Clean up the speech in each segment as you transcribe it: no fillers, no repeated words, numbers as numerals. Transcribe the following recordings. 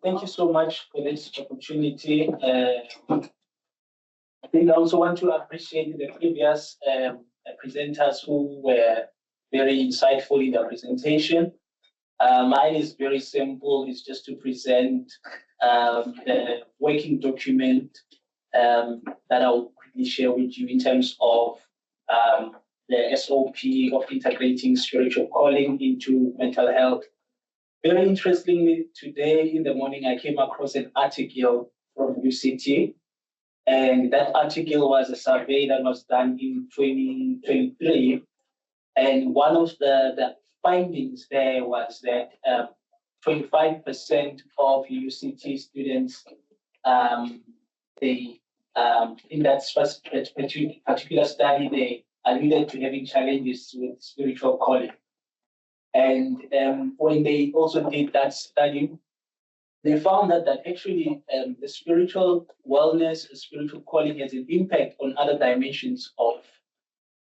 Thank you so much for this opportunity. I think I also want to appreciate the previous presenters who were very insightful in their presentation. Mine is very simple. It's just to present the working document that I'll quickly share with you in terms of the SOP of integrating spiritual calling into mental health. Very interestingly, today in the morning, I came across an article from UCT, and that article was a survey that was done in 2023. And one of the findings there was that 25% of UCT students, in that particular study, they alluded to having challenges with spiritual calling. And when they also did that study, they found that actually the spiritual wellness, the spiritual calling has an impact on other dimensions of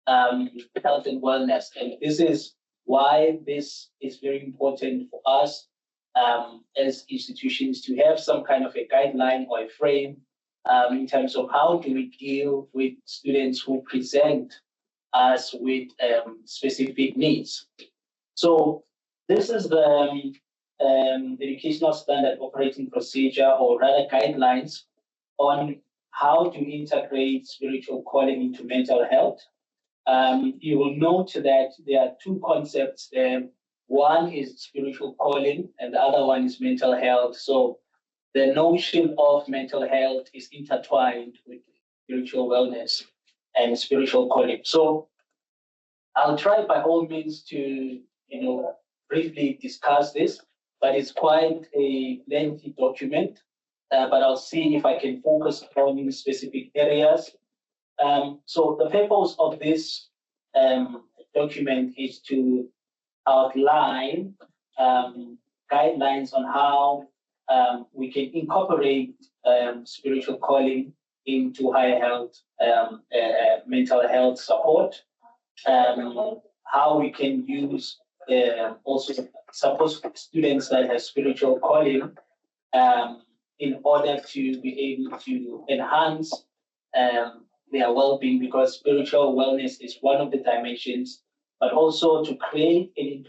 health and wellness. And this is why this is very important for us as institutions to have some kind of a guideline or a frame in terms of how do we deal with students who present us with specific needs. So this is the educational standard operating procedure, or rather guidelines, on how to integrate spiritual calling into mental health. You will note that there are two concepts there. One is spiritual calling, and the other one is mental health. So the notion of mental health is intertwined with spiritual wellness and spiritual calling. So I'll try by all means to briefly discuss this, but it's quite a lengthy document, but I'll see if I can focus on specific areas. So the purpose of this document is to outline guidelines on how we can incorporate spiritual calling into higher health, mental health support, how we can use also support students that have spiritual calling in order to be able to enhance their well-being, because spiritual wellness is one of the dimensions, but also to create an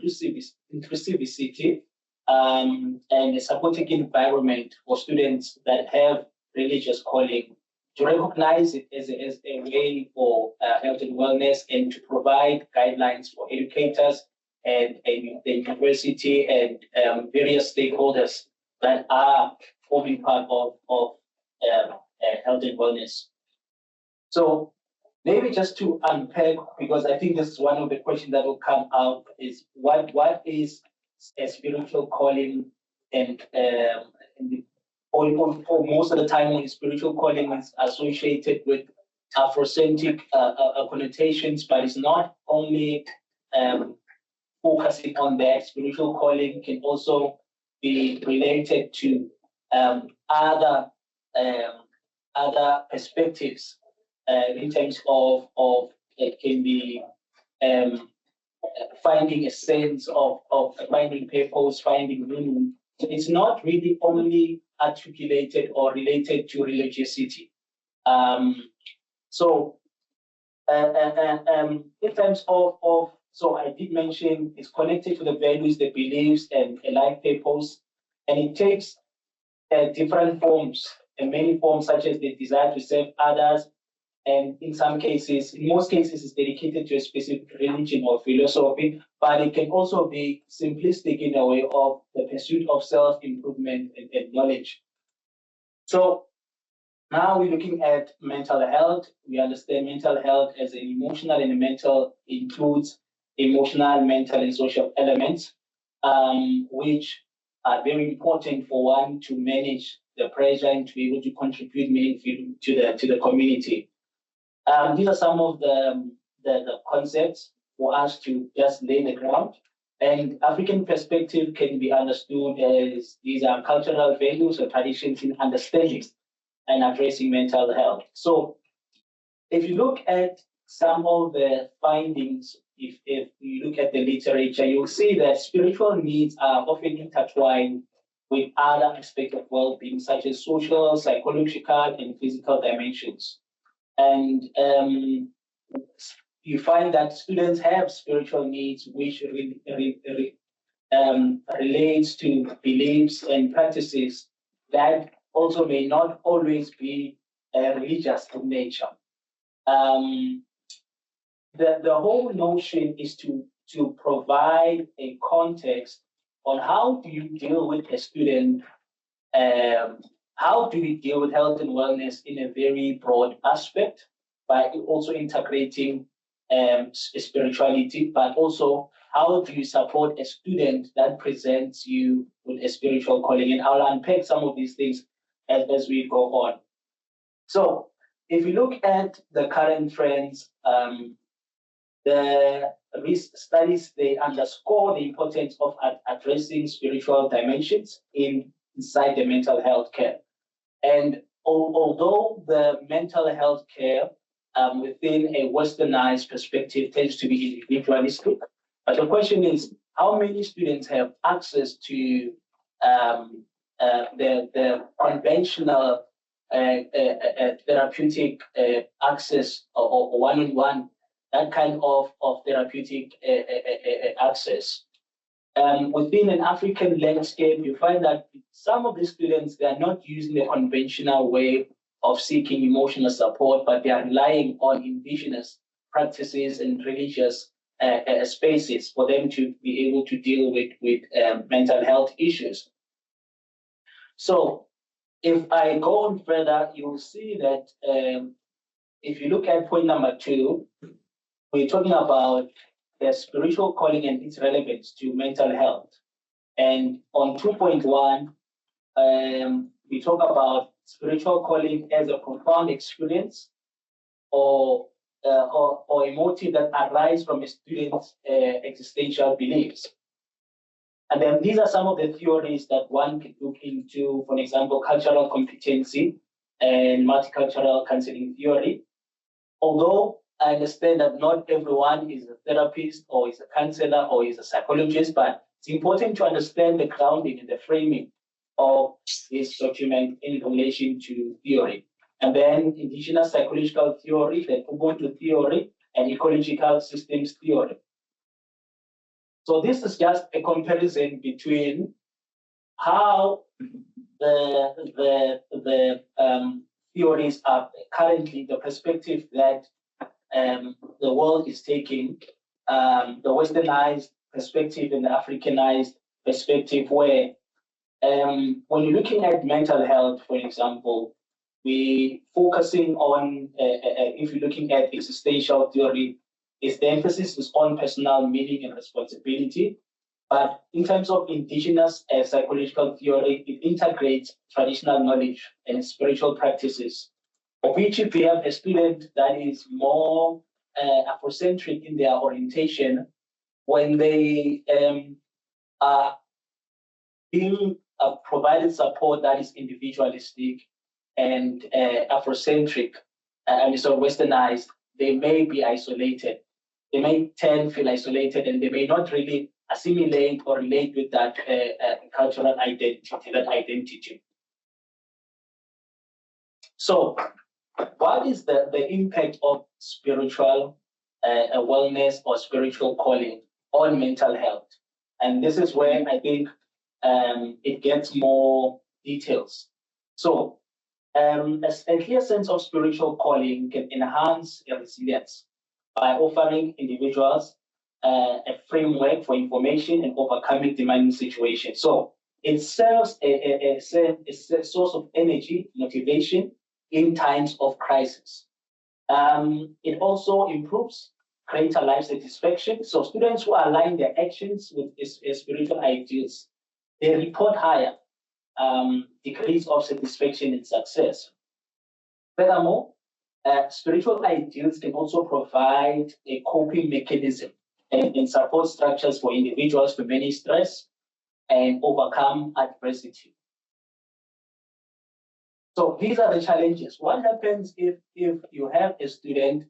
inclusivity and a supporting environment for students that have religious calling, to recognize it as a way for health and wellness, and to provide guidelines for educators and the university and various stakeholders that are forming part of health and wellness. So maybe just to unpack, because I think this is one of the questions that will come out, is what is a spiritual calling, and or most of the time when spiritual calling is associated with Afrocentric connotations, but it's not only focusing on that. Spiritual calling can also be related to other perspectives in terms of it can be finding a sense of finding purpose, finding meaning. So it's not really only articulated or related to religiosity. So in terms of so I did mention it's connected to the values, the beliefs, and a life purpose, and it takes different forms, and many forms, such as the desire to serve others, and in most cases, it's dedicated to a specific religion or philosophy, but it can also be simplistic in a way of the pursuit of self-improvement and knowledge. So now we're looking at mental health. We understand mental health as an emotional and mental, includes emotional, mental, and social elements, which are very important for one to manage the pressure and to be able to contribute meaningfully to the community. These are some of the concepts for us to just lay the ground. And African perspective can be understood as these are cultural values or traditions in understanding and addressing mental health. So if you look at some of the findings, if you look at the literature, you'll see that spiritual needs are often intertwined with other aspects of well-being, such as social, psychological, and physical dimensions. And you find that students have spiritual needs which relates to beliefs and practices that also may not always be religious in nature. The whole notion is to provide a context on how do you deal with a student, how do we deal with health and wellness in a very broad aspect by also integrating spirituality, but also how do you support a student that presents you with a spiritual calling? And I'll unpack some of these things as we go on. So if you look at the current trends, the studies, they underscore the importance of addressing spiritual dimensions inside the mental health care. And although the mental health care within a westernized perspective tends to be individualistic, but the question is, how many students have access to the conventional therapeutic access or one-on-one, that kind of therapeutic access? Within an African landscape, you find that some of the students, they are not using the conventional way of seeking emotional support, but they are relying on indigenous practices and religious spaces for them to be able to deal with mental health issues. So if I go on further, you will see that if you look at point number 2, we're talking about the spiritual calling and its relevance to mental health. And on 2.1, we talk about spiritual calling as a profound experience or a motive that arises from a student's existential beliefs. And then these are some of the theories that one could look into, for example, cultural competency and multicultural counseling theory. Although I understand that not everyone is a therapist or is a counselor or is a psychologist, but it's important to understand the grounding and the framing of this document in relation to theory. And then indigenous psychological theory, the Ubuntu theory, and ecological systems theory. So this is just a comparison between how the theories are currently, the perspective that the world is taking, the westernized perspective and the Africanized perspective, where when you're looking at mental health, for example, we focusing on, if you're looking at existential theory, is the emphasis is on personal meaning and responsibility. But in terms of indigenous psychological theory, it integrates traditional knowledge and spiritual practices, of which if we have a student that is more Afrocentric in their orientation, when they are being provided support that is individualistic and Afrocentric and sort of westernized, they may be isolated. They may feel isolated, and they may not really assimilate or relate with that cultural identity, So what is the impact of spiritual wellness or spiritual calling on mental health? And this is where I think it gets more details. So a clear sense of spiritual calling can enhance resilience by offering individuals a framework for information and overcoming demanding situations. So it serves a source of energy, motivation in times of crisis. It also improves greater life satisfaction. So students who align their actions with spiritual ideals, they report higher degrees of satisfaction and success. Furthermore, spiritual ideals can also provide a coping mechanism and support structures for individuals to manage stress and overcome adversity. So these are the challenges. What happens if you have a student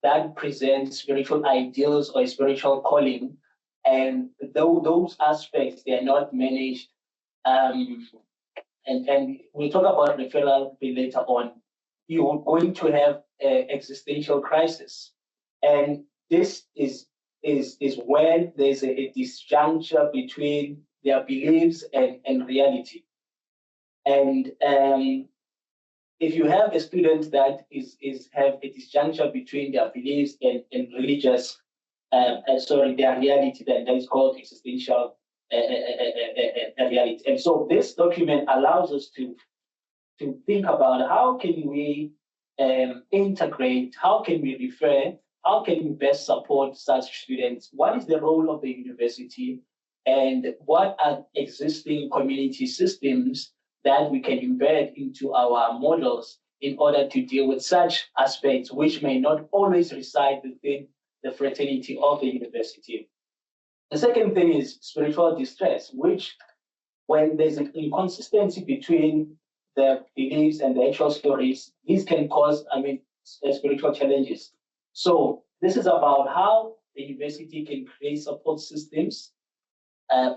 that presents spiritual ideals or a spiritual calling, and those aspects, they are not managed and we'll talk about referral later on, you're going to have an existential crisis. And this is when there's a disjuncture between their beliefs and reality. And if you have a student that have a disjuncture between their beliefs and religious, their reality, then that is called existential reality. And so this document allows us to think about how can we integrate, how can we refer, how can we best support such students, what is the role of the university, and what are existing community systems that we can embed into our models in order to deal with such aspects which may not always reside within the fraternity of the university. The second thing is spiritual distress, which when there's an inconsistency between the beliefs and the actual stories, these can cause, spiritual challenges. So this is about how the university can create support systems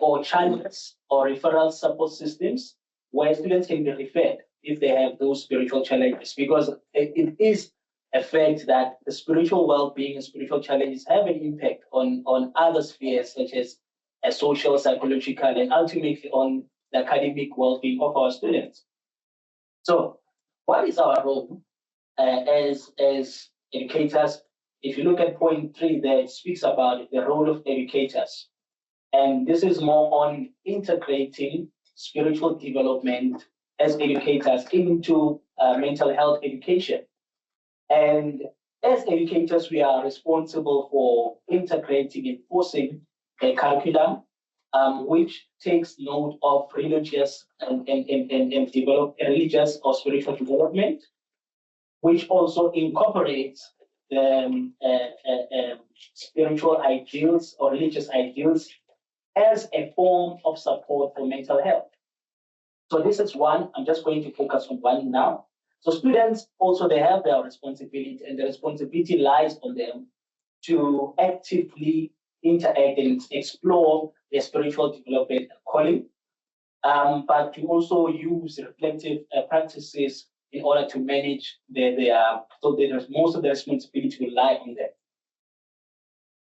or channels or referral support systems where students can be referred if they have those spiritual challenges, because it is a fact that the spiritual well-being and spiritual challenges have an impact on other spheres such as social, psychological, and ultimately on the academic well-being of our students. So what is our role as educators? If you look at point 3 there, it speaks about the role of educators. And this is more on integrating spiritual development as educators into mental health education. And as educators, we are responsible for integrating and enforcing a curriculum which takes note of religious and develop religious or spiritual development, which also incorporates the spiritual ideals or religious ideals as a form of support for mental health. So this is one. I'm just going to focus on one now. So students also, they have their responsibility, and the responsibility lies on them to actively interact and explore their spiritual development and calling, but to also use reflective practices in order to manage most of the responsibility will lie on them.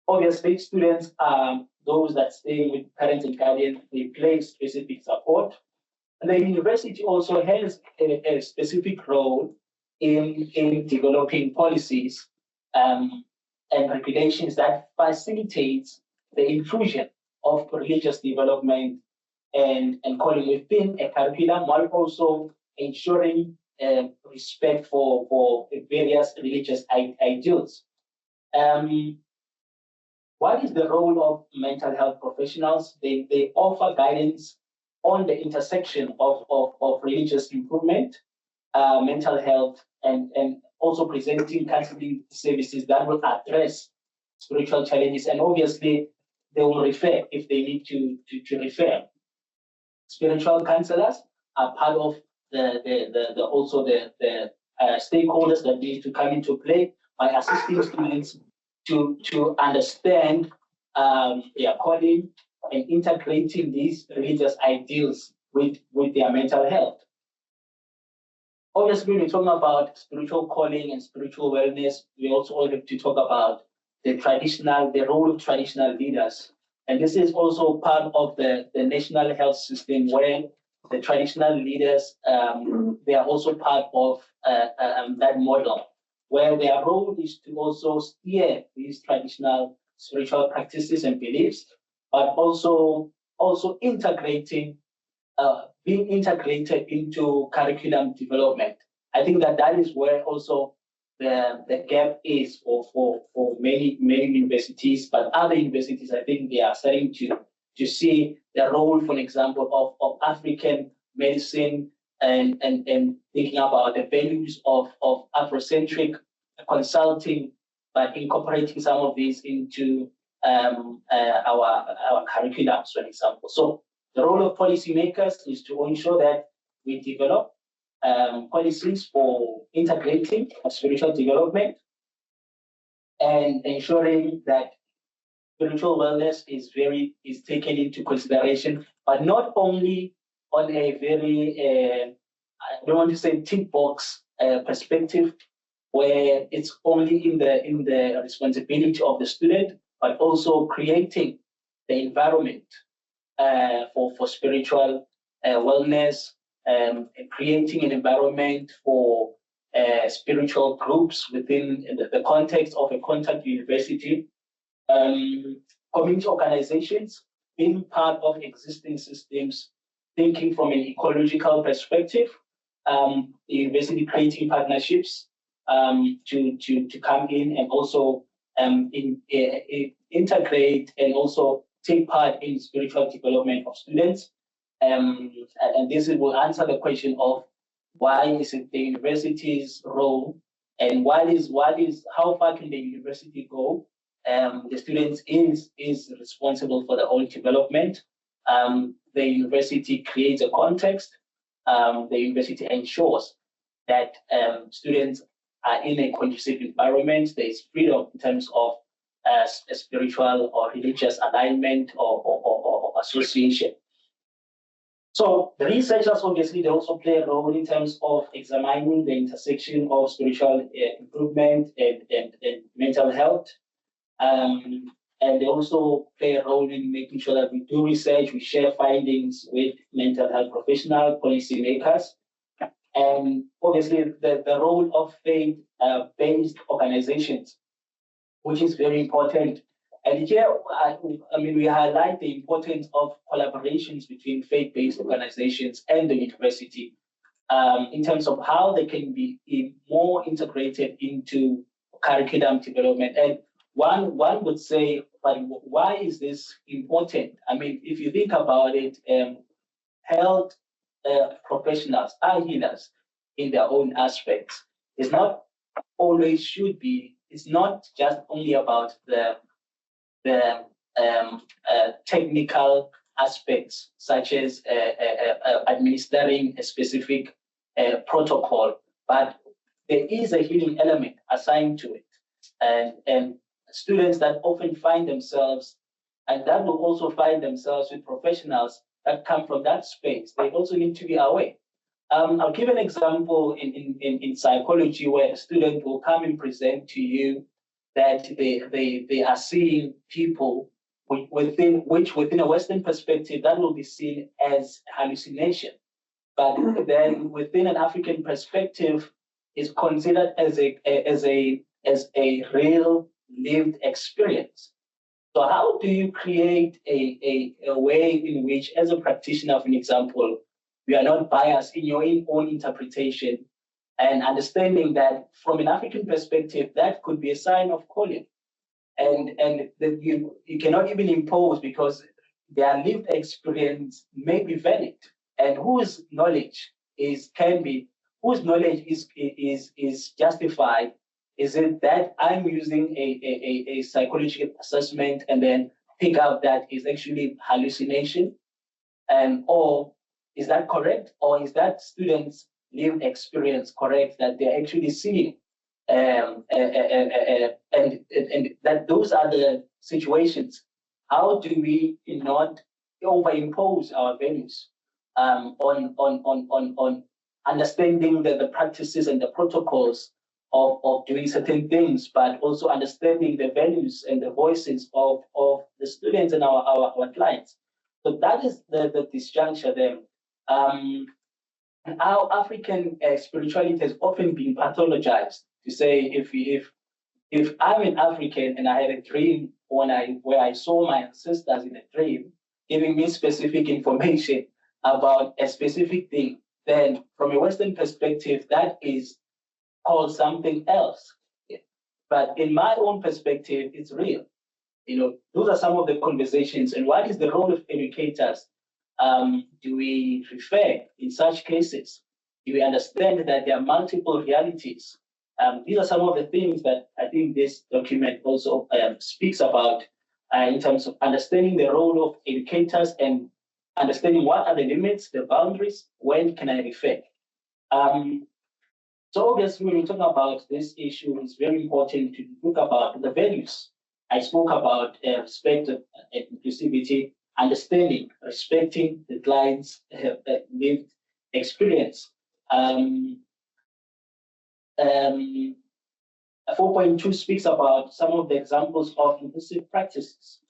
Obviously, students are those that stay with parents and guardians, they play specific support. And the university also has a specific role in developing policies and regulations that facilitates the inclusion of religious development and calling within a curriculum, while also ensuring respect for various religious ideals. What is the role of mental health professionals? They offer guidance on the intersection of religious improvement, mental health, and also presenting counseling services that will address spiritual challenges. And obviously, they will refer if they need to refer. Spiritual counselors are part of the stakeholders that need to come into play by assisting students to understand their calling and integrating these religious ideals with their mental health. Obviously, when we're talking about spiritual calling and spiritual wellness, we also have to talk about the role of traditional leaders. And this is also part of the national health system where the traditional leaders, they are also part of that model, where their role is to also steer these traditional spiritual practices and beliefs, but also being integrated into curriculum development. I think that is where also the gap is for many universities, but other universities, I think they are starting to see the role, for example, of African medicine and thinking about the values of Afrocentric consulting, but incorporating some of these into our curriculums, for example. So the role of policymakers is to ensure that we develop policies for integrating spiritual development and ensuring that spiritual wellness is taken into consideration, but not only on a very, I don't want to say tick box perspective, where it's only in the responsibility of the student, but also creating the environment for spiritual wellness, and creating an environment for spiritual groups within the context of a contact university, community organizations, being part of existing systems, thinking from an ecological perspective, the university creating partnerships to come in and also integrate and also take part in spiritual development of students. And this will answer the question of why is it the university's role, and how far can the university go? The students is responsible for the whole development. The university creates a context. The university ensures that students are in a conducive environment. There is freedom in terms of a spiritual or religious alignment or association. So the researchers, obviously, they also play a role in terms of examining the intersection of spiritual improvement and mental health. And they also play a role in making sure that we do research, we share findings with mental health professionals, policymakers. And obviously, the role of faith-based organizations, which is very important. And here, I mean, we highlight the importance of collaborations between faith-based organizations and the university in terms of how they can be more integrated into curriculum development. And one would say, but why is this important? I mean, if you think about it, health professionals are healers in their own aspects. It's not always should be. It's not just only about the technical aspects, such as administering a specific protocol, but there is a healing element assigned to it. And students that often find themselves, and that will also find themselves with professionals that come from that space, they also need to be aware. I'll give an example in psychology, where a student will come and present to you that they are seeing people within a Western perspective that will be seen as hallucination, but then within an African perspective is considered as a real lived experience. So how do you create a way in which, as a practitioner, for example, you are not biased in your own interpretation, and understanding that from an African perspective, that could be a sign of calling. And that you cannot even impose, because their lived experience may be valid. And whose knowledge is justified? Is it that I'm using a psychological assessment and then pick up that is actually hallucination? Or is that correct? Or is that students' lived experience correct, that they're actually seeing? And that those are the situations. How do we not overimpose our values on understanding the practices and the protocols of doing certain things, but also understanding the values and the voices of the students and our clients? So that is the disjuncture there. Our African spirituality has often been pathologized to say, if I'm an African and I had a dream where I saw my ancestors in a dream giving me specific information about a specific thing, then from a Western perspective, that is called something else. But in my own perspective, it's real. Those are some of the conversations. And what is the role of educators? Do we refer in such cases? Do we understand that there are multiple realities? These are some of the things that I think this document also speaks about in terms of understanding the role of educators and understanding what are the limits, the boundaries, when can I refer? So obviously, when we talk about this issue, it's very important to look about the values. I spoke about respect and inclusivity. understanding, respecting the client's lived experience. 4.2 speaks about some of the examples of inclusive practices,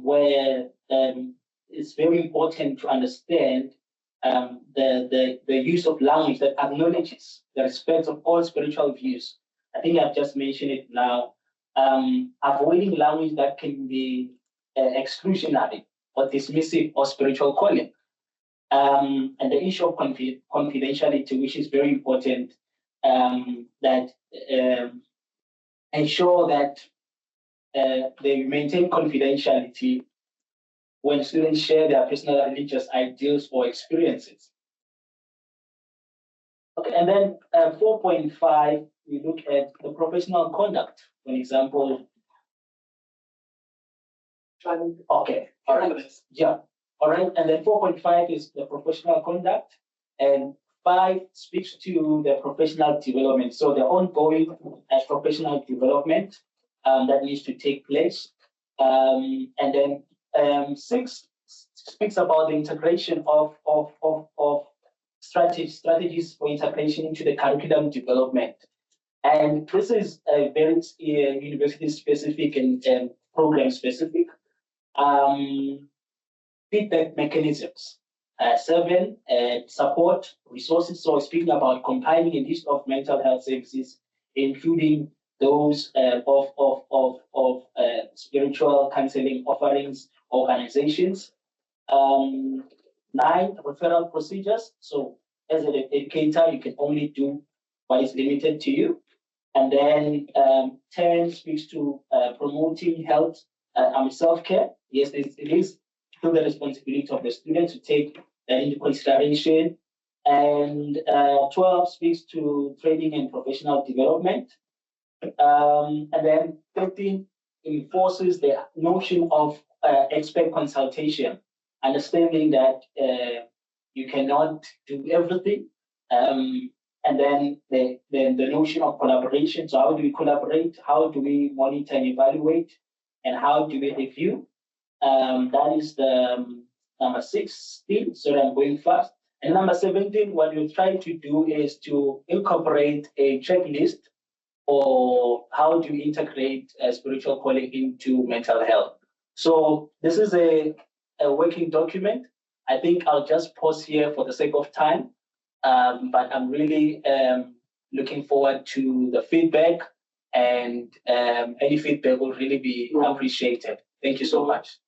where it's very important to understand the use of language that acknowledges the respect of all spiritual views. I think I've just mentioned it now. Avoiding language that can be exclusionary or dismissive of spiritual calling. And the issue of confidentiality, which is very important, that ensure that they maintain confidentiality when students share their personal religious ideals or experiences. Okay, and then 4.5, we look at the professional conduct. For example, okay, all right, yeah, all right, and then 4.5 is the professional conduct, and 5 speaks to the professional development. So the ongoing professional development that needs to take place. And then 6 speaks about the integration of strategies for integration into the curriculum development. And this is a very university specific and program specific. Feedback mechanisms. 7, support resources. So speaking about compiling a list of mental health services, including those of spiritual counseling offerings, organizations. 9, referral procedures. So as an educator, you can only do what is limited to you. And then 10 speaks to promoting health and self-care. Yes, it is still the responsibility of the student to take that into consideration. And 12 speaks to training and professional development. And then 13 enforces the notion of expert consultation, understanding that you cannot do everything. And then the notion of collaboration. So how do we collaborate? How do we monitor and evaluate? And how do we review? That is the number 16, so I'm going fast. And number 17, what we try to do is to incorporate a checklist or how to integrate spiritual calling into mental health. So this is a working document. I think I'll just pause here for the sake of time, but I'm really looking forward to the feedback, and any feedback will really be appreciated. Thank you so much.